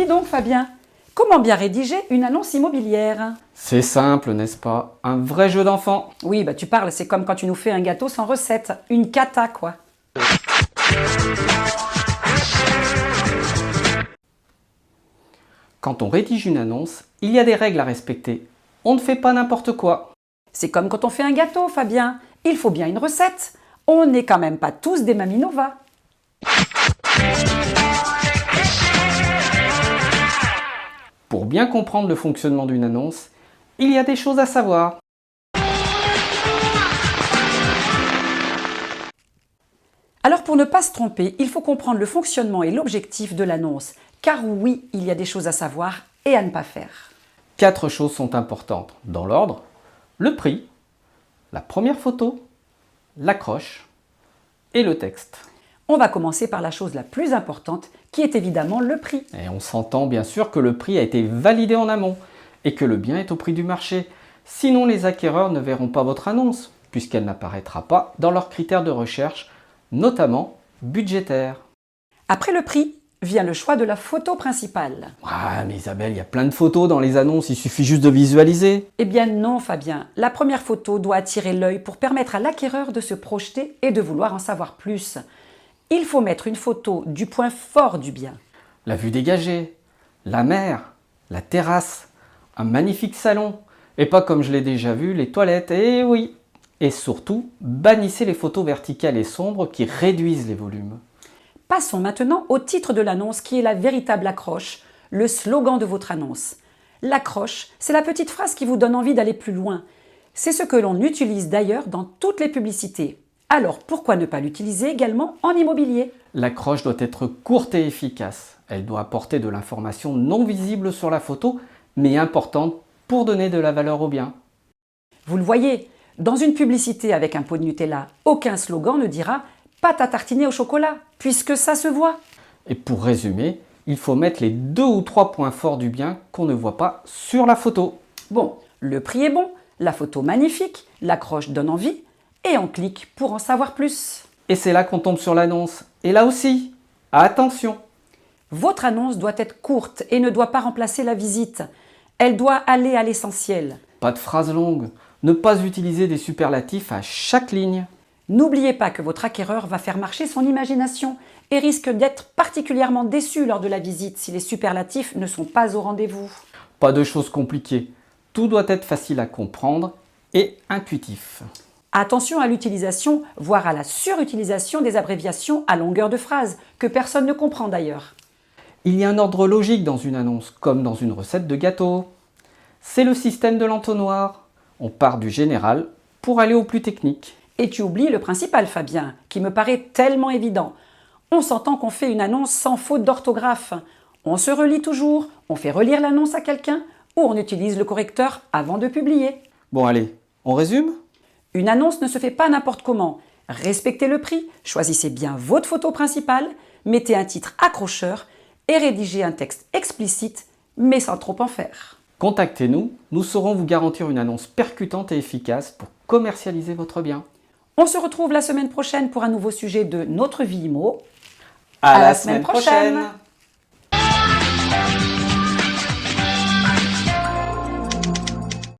Dis donc Fabien, comment bien rédiger une annonce immobilière? C'est simple, n'est-ce pas? Un vrai jeu d'enfant. Oui, bah tu parles, c'est comme quand tu nous fais un gâteau sans recette. Une cata, quoi. Quand on rédige une annonce, il y a des règles à respecter. On ne fait pas n'importe quoi. C'est comme quand on fait un gâteau, Fabien. Il faut bien une recette. On n'est quand même pas tous des Maminova. Pour bien comprendre le fonctionnement d'une annonce, il y a des choses à savoir. Alors pour ne pas se tromper, il faut comprendre le fonctionnement et l'objectif de l'annonce. Car oui, il y a des choses à savoir et à ne pas faire. 4 choses sont importantes, dans l'ordre: le prix, la première photo, l'accroche et le texte. On va commencer par la chose la plus importante, qui est évidemment le prix. Et on s'entend bien sûr que le prix a été validé en amont et que le bien est au prix du marché. Sinon, les acquéreurs ne verront pas votre annonce, puisqu'elle n'apparaîtra pas dans leurs critères de recherche, notamment budgétaires. Après le prix, vient le choix de la photo principale. Ah, mais Isabelle, il y a plein de photos dans les annonces, il suffit juste de visualiser. Eh bien non, Fabien. La première photo doit attirer l'œil pour permettre à l'acquéreur de se projeter et de vouloir en savoir plus. Il faut mettre une photo du point fort du bien. La vue dégagée, la mer, la terrasse, un magnifique salon, et pas comme je l'ai déjà vu, les toilettes, et oui. Et surtout, bannissez les photos verticales et sombres qui réduisent les volumes. Passons maintenant au titre de l'annonce qui est la véritable accroche, le slogan de votre annonce. L'accroche, c'est la petite phrase qui vous donne envie d'aller plus loin. C'est ce que l'on utilise d'ailleurs dans toutes les publicités. Alors pourquoi ne pas l'utiliser également en immobilier? L'accroche doit être courte et efficace. Elle doit apporter de l'information non visible sur la photo, mais importante pour donner de la valeur au bien. Vous le voyez, dans une publicité avec un pot de Nutella, aucun slogan ne dira « pâte à tartiner au chocolat », puisque ça se voit. Et pour résumer, il faut mettre les 2 ou 3 points forts du bien qu'on ne voit pas sur la photo. Bon, le prix est bon, la photo magnifique, l'accroche donne envie, et on clique pour en savoir plus. Et c'est là qu'on tombe sur l'annonce. Et là aussi, attention! Votre annonce doit être courte et ne doit pas remplacer la visite. Elle doit aller à l'essentiel. Pas de phrases longues, ne pas utiliser des superlatifs à chaque ligne. N'oubliez pas que votre acquéreur va faire marcher son imagination et risque d'être particulièrement déçu lors de la visite si les superlatifs ne sont pas au rendez-vous. Pas de choses compliquées. Tout doit être facile à comprendre et intuitif. Attention à l'utilisation, voire à la surutilisation des abréviations à longueur de phrase, que personne ne comprend d'ailleurs. Il y a un ordre logique dans une annonce, comme dans une recette de gâteau. C'est le système de l'entonnoir. On part du général pour aller au plus technique. Et tu oublies le principal, Fabien, qui me paraît tellement évident. On s'entend qu'on fait une annonce sans faute d'orthographe. On se relit toujours, on fait relire l'annonce à quelqu'un, ou on utilise le correcteur avant de publier. Bon allez, on résume ? Une annonce ne se fait pas n'importe comment. Respectez le prix, choisissez bien votre photo principale, mettez un titre accrocheur et rédigez un texte explicite, mais sans trop en faire. Contactez-nous, nous saurons vous garantir une annonce percutante et efficace pour commercialiser votre bien. On se retrouve la semaine prochaine pour un nouveau sujet de Notre Vie Immo. À la semaine prochaine.